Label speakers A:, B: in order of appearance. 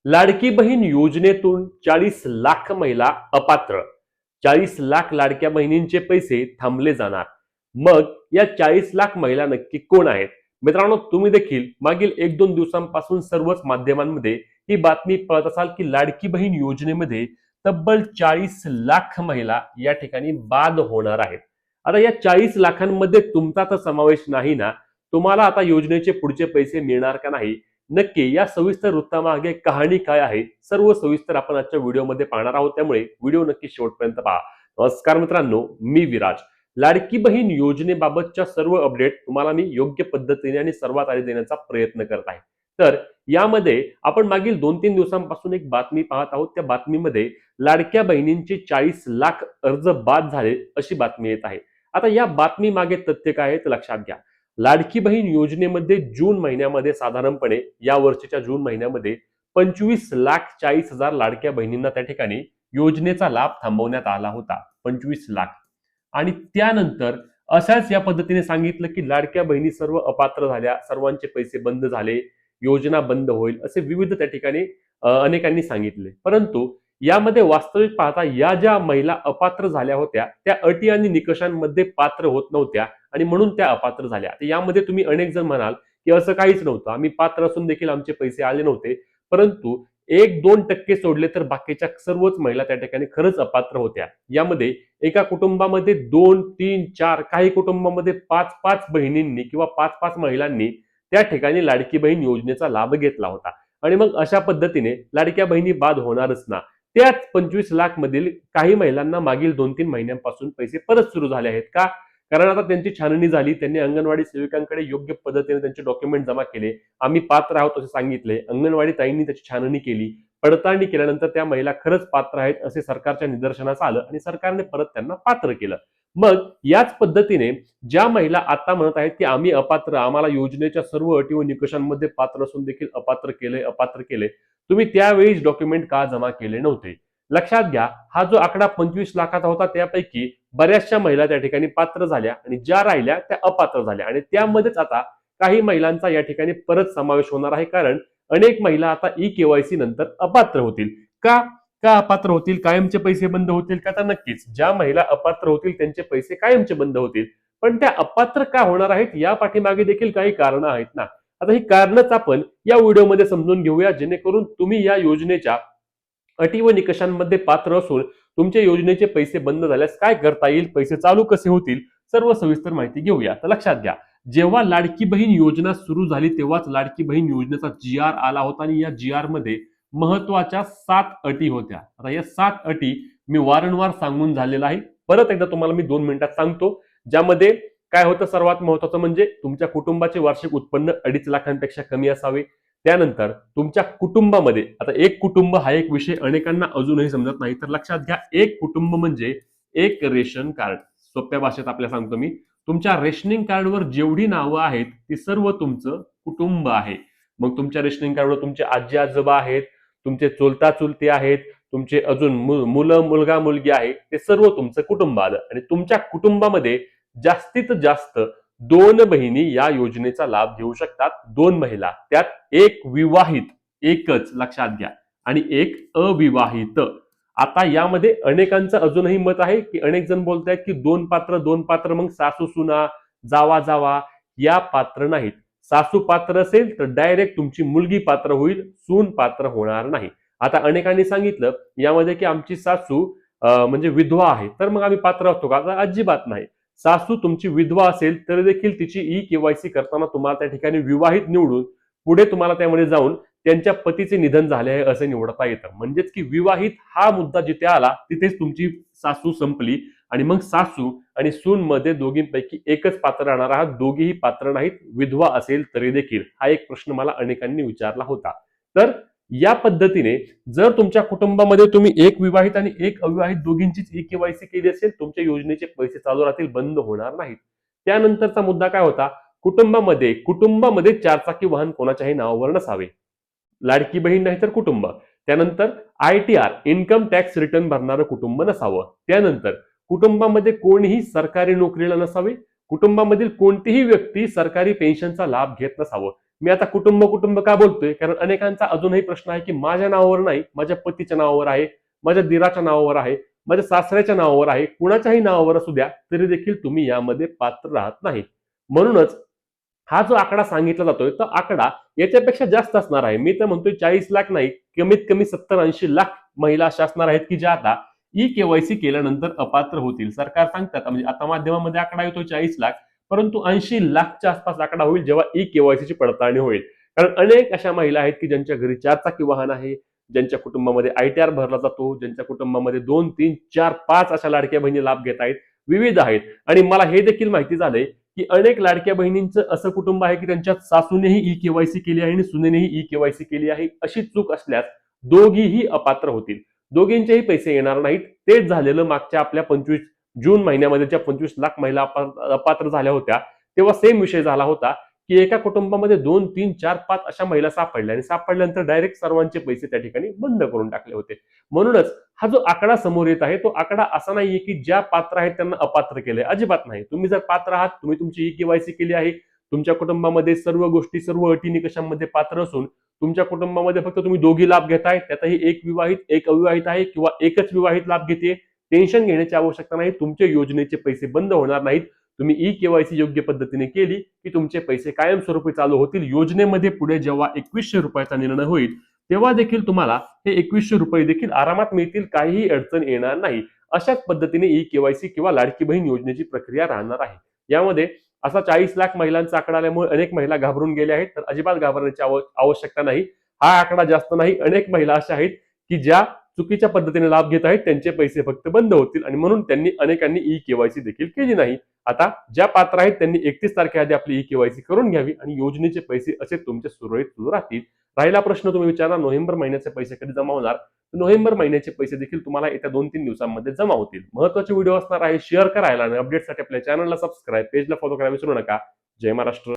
A: लाडकी बहीण योजनेतून 40 लाख महिला अपात्र. 40 लाख लाडक्या बहिणींचे पैसे थांबले जाणार. मग या 40 लाख महिला नक्की कोण आहेत? मित्रांनो, तुम्ही देखील मागील 1-2 दिवसांपासून सर्वच माध्यमांमध्ये ही बातमी पाहत असाल की लाडकी बहीण योजनेमध्ये तब्बल 40 लाख महिला या ठिकाणी बाद होणार आहेत. आता या 40 लाखांमध्ये तुमचा तर समावेश नाही ना? तुम्हाला आता योजनेचे पुढचे पैसे मिळणार का नाही? नक्की या सविस्तर वृत्तामागे कहाणी काय आहे, सर्व सविस्तर आपण आजच्या व्हिडिओमध्ये पाहणार आहोत. त्यामुळे व्हिडिओ नक्की शेवटपर्यंत पहा. नमस्कार मित्रांनो, मी विराज. लाडकी बहीण योजनेबाबतच्या सर्व अपडेट तुम्हाला मी योग्य पद्धतीने आणि सर्वात आधी देण्याचा प्रयत्न करत आहे. तर यामध्ये आपण मागील 2-3 दिवसांपासून एक बातमी पाहत आहोत. त्या बातमीमध्ये लाडक्या बहिणींचे 40 लाख अर्ज बाद झाले अशी बातमी येत आहे. आता या बातमी मागे तथ्य काय आहे ते लक्षात घ्या. लाडकी बहीण योजनेमध्ये जून महिन्यामध्ये साधारणपणे या वर्षीच्या जून महिन्यामध्ये 25,40,000 लाडक्या बहिणींना त्या ठिकाणी योजनेचा लाभ थांबवण्यात आला होता. 25 लाख. आणि त्यानंतर अशाच या पद्धतीने सांगितलं की लाडक्या बहिणी सर्व अपात्र झाल्या, सर्वांचे पैसे बंद झाले, योजना बंद होईल, असे विविध त्या ठिकाणी अनेकांनी सांगितले. परंतु यामध्ये वास्तविक पाहता या ज्या महिला अपात्र झाल्या होत्या त्या अटी आणि निकषांमध्ये पात्र होत नव्हत्या आणि म्हणून त्या अपात्र झाल्या. यामध्ये तुम्ही अनेक जण म्हणाल की असं काहीच नव्हतं, आम्ही पात्र असून देखील आमचे पैसे आले नव्हते. परंतु 1-2% सोडले तर बाकीच्या सर्वच महिला त्या ठिकाणी खरंच अपात्र होत्या. यामध्ये एका कुटुंबामध्ये 2-3-4, काही कुटुंबामध्ये 5-5 बहिणींनी किंवा 5-5 महिलांनी त्या ठिकाणी लाडकी बहीण योजनेचा लाभ घेतला होता. आणि मग अशा पद्धतीने लाडक्या बहिणी बाद होणारच ना. त्याच 25 लाख मधील काही महिलांना मागील 2-3 महिन्यांपासून पैसे परत सुरू झाले आहेत. का? कारण आता त्यांची छाननी झाली, त्यांनी अंगणवाडी सेविकांकडे योग्य पद्धतीने त्यांचे डॉक्युमेंट जमा केले, आम्ही पात्र आहोत असे सांगितले, अंगणवाडी ताईंनी त्याची छाननी केली, पडताळणी केल्यानंतर त्या महिला खरंच पात्र आहेत असे सरकारच्या निदर्शनास आलं आणि सरकारने परत त्यांना पात्र केलं. मग याच पद्धतीने ज्या महिला आता म्हणत आहेत की आम्ही अपात्र, आम्हाला योजनेच्या सर्व अटी व निकषांमध्ये पात्र असून देखील अपात्र केले, तुम्ही त्यावेळीच डॉक्युमेंट का जमा केले नव्हते? लक्षात घ्या, हा जो आकडा 25 लाखाचा होता त्यापैकी बऱ्याचशा महिला त्या ठिकाणी पात्र झाल्या आणि ज्या राहिल्या त्या अपात्र झाल्या. आणि त्यामध्येच आता काही महिलांचा या ठिकाणी परत समावेश होणार आहे. कारण अनेक महिला आता ई-केवायसी नंतर अपात्र होतील. का का अपात्र होतील? कायमचे पैसे बंद होतील का? तर नक्कीच ज्या महिला अपात्र होतील त्यांचे पैसे कायमचे बंद होतील. पण त्या अपात्र का होणार आहेत या पाठीमागे देखील काही कारणं आहेत ना. आता ही कारणच आपण या व्हिडिओमध्ये समजून घेऊया, जेणेकरून तुम्ही या योजनेच्या अटी व निकषांमध्ये पात्र असून तुमच्या योजनेचे पैसे बंद झाल्यास काय करता येईल, पैसे चालू कसे होतील, सर्व सविस्तर माहिती घेऊया. तर लक्षात घ्या, जेव्हा लाडकी बहीण योजना सुरू झाली तेव्हाच लाडकी बहीण योजनेचा GR आला होता आणि या GR मध्ये महत्वाच्या 7 अटी होत्या. आता या 7 अटी मी वारंवार सांगून झालेला आहे. परत एकदा तुम्हाला मी 2 मिनिटात सांगतो. ज्यामध्ये काय होतं, सर्वात महत्वाचं म्हणजे तुमच्या कुटुंबाचे वार्षिक उत्पन्न 2.5 लाखांपेक्षा कमी असावे. त्यानंतर तुमच्या कुटुंबामध्ये, आता एक कुटुंब हा एक विषय अनेकांना अजूनही समजत नाही, तर लक्षात घ्या, एक कुटुंब म्हणजे एक रेशन कार्ड. सोप्या भाषेत आपल्याला सांगतो मी, तुमच्या रेशनिंग कार्डवर जेवढी नावं आहेत ती सर्व तुमचं कुटुंब आहे. मग तुमच्या रेशनिंग कार्डवर तुमचे आजी आजोबा आहेत, तुमचे चुलता चुलते आहेत, तुमचे अजून मुलं मुलगा मुलगी आहे, ते सर्व तुमचं कुटुंब आलं. आणि तुमच्या कुटुंबामध्ये जास्तीत जास्त 2 बहिणी या योजनेचा लाभ घेऊ शकतात. 2 महिला, त्यात एक विवाहित, एकच लक्षात घ्या, आणि एक अविवाहित. आता यामध्ये अनेकांचं अजूनही मत आहे की अनेक जण बोलतायत की 2 पात्र, मग सासू सुना जावा जावा या पात्र नाहीत. सासू पात्र असेल तर डायरेक्ट तुमची मुलगी पात्र होईल, सून पात्र होणार नाही. आता अनेकांनी सांगितलं यामध्ये की आमची सासू म्हणजे विधवा आहे, तर मग आम्ही पात्र असतो का? अजिबात नाही. सासू तुमची विधवा असेल तर देखील तिची ई-केवायसी करताना तुम्हाला त्या ठिकाणी विवाहित निवडून पुढे तुम्हाला त्यामध्ये जाऊन त्यांच्या पतीचे निधन झाले आहे असे निवडता येतं. म्हणजेच की विवाहित हा मुद्दा जिथे आला तिथेच तुमची सासू संपली आणि मग सासू आणि सून मध्ये दोघींपैकी एकच पात्र राहणार आहात. दोघीही पात्र नाहीत, विधवा असेल तरी देखील. हा एक प्रश्न मला अनेकांनी विचारला होता. तर या पद्धतीने जर तुमच्या कुटुंबामध्ये तुम्ही एक विवाहित आणि एक अविवाहित दोघींचीच ई-केवायसी केली असेल, तुमच्या योजनेचे पैसे चालू राहतील, बंद होणार नाहीत. त्यानंतरचा मुद्दा काय होता? कुटुंबामध्ये 4 चाकी वाहन कोणाच्याही नावावर नसावे. लाडकी बहीण नाही तर कुटुंब. त्यानंतर ITR, इन्कम टॅक्स रिटर्न भरणारं कुटुंब नसावं. त्यानंतर कुटुंबामध्ये कोणीही सरकारी नोकरीला नसावे. कुटुंबामधील कोणतीही व्यक्ती सरकारी पेन्शनचा लाभ घेत नसावं. मी आता कुटुंब कुटुंब का बोलतोय, कारण अनेकांचा अजूनही प्रश्न आहे की माझ्या नावावर नाही, माझ्या पतीच्या नावावर आहे, माझ्या दिराच्या नावावर आहे, माझ्या सासऱ्याच्या नावावर आहे, कुणाच्याही नावावर असू द्या तरी देखील तुम्ही यामध्ये पात्र राहत नाही. म्हणूनच हा जो आकडा सांगितला जातोय तो आकडा याच्यापेक्षा जास्त असणार आहे. मी तर म्हणतोय 40 लाख नाही, कमीत कमी 70-80 लाख महिला अशा असणार आहेत की ज्या आता ई केवायसी केल्यानंतर अपात्र होतील. सरकार सांगतात, म्हणजे आता माध्यमामध्ये आकडा येतो 40 लाख, परंतु 80 लाखच्या आसपास आकडा होईल जेव्हा ई केवायसीची पडताळणी होईल. कारण अनेक अशा महिला आहेत की ज्यांच्या घरी 4 चाकी वाहन आहे, ज्यांच्या कुटुंबामध्ये ITR भरला जातो, ज्यांच्या कुटुंबामध्ये 2, 3, 4, 5 अशा लाडक्या बहिणी लाभ घेत आहेत, विविध आहेत. आणि मला हे देखील माहिती झालंय की अनेक लाडक्या बहिणींचं असं कुटुंब आहे की त्यांच्यात सासूनेही ई केवायसी केली आहे आणि सुनेनेही ई केवायसी केली आहे. अशी चूक असल्यास दोघीही अपात्र होतील, दोघींचेही पैसे येणार नाहीत. तेच झालेलं मागच्या आपल्या 25 जून महिन्यामध्ये ज्या 25 लाख महिला अपात्र झाल्या होत्या तेव्हा सेम विषय झाला होता की एका कुटुंबामध्ये 2, 3, 4, 5 अशा महिला सापडल्या आणि सापडल्यानंतर डायरेक्ट सर्वांचे पैसे त्या ठिकाणी बंद करून टाकले होते. म्हणूनच हा जो आकडा समोर येत आहे तो आकडा असा नाहीये की ज्या पात्र आहेत त्यांना अपात्र केलंय, अजिबात नाही. तुम्ही जर पात्र आहात, तुम्ही तुमची ई केवायसी केली आहे, तुमच्या कुटुंबामध्ये सर्व गोष्टी सर्व अटी निकषांमध्ये पात्र असून तुमच्या कुटुंबामध्ये फक्त तुम्ही दोघी लाभ घेताय, त्यातही एक विवाहित एक अविवाहित आहे किंवा एकच विवाहित लाभ घेते, टेन्शन घेण्याची आवश्यकता नाही. तुमच्या योजनेचे पैसे बंद होणार नाहीत. तुम्ही ई केवायसी योग्य पद्धतीने केली की तुमचे पैसे कायमस्वरूपी चालू होतील. योजनेमध्ये पुढे जेव्हा 2100 रुपयाचा निर्णय होईल तेव्हा देखील तुम्हाला हे 2100 रुपये देखील आरामात मिळतील, काहीही अडचण येणार नाही. अशाच पद्धतीने ई केवायसी किंवा लाडकी बहीण योजनेची प्रक्रिया राहणार आहे. यामध्ये असा 40 लाख महिलांचा आकडा आल्यामुळे अनेक महिला घाबरून गेल्या आहेत, तर अजिबात घाबरण्याची आवश्यकता नाही. हा आकडा जास्त नाही. अनेक महिला अशा आहेत की ज्या चुकीच्या पद्धतीने लाभ घेत आहेत, त्यांचे पैसे फक्त बंद होतील आणि म्हणून अनेकांनी ई केवायसी देखील केली नाही. आता ज्या पात्र आहेत त्यांनी 31 तारखेआधी आपली ई केवायसी करून घ्यावी आणि योजनेचे पैसे असे तुमचे सुरळीत सुरू राहतील. राहिला प्रश्न तुम्ही विचारला नोव्हेंबर महिन्याचे पैसे कधी जमा होणार, नोव्हेंबर महिन्याचे पैसे देखील तुम्हाला येत्या 2-3 दिवसांमध्ये जमा होतील. महत्त्वाचे व्हिडिओ असणार आहे, शेअर करायला आणि अपडेटसाठी आपल्या चॅनलला सबस्क्राईब, पेजला फॉलो करायला विसरू नका. जय महाराष्ट्र.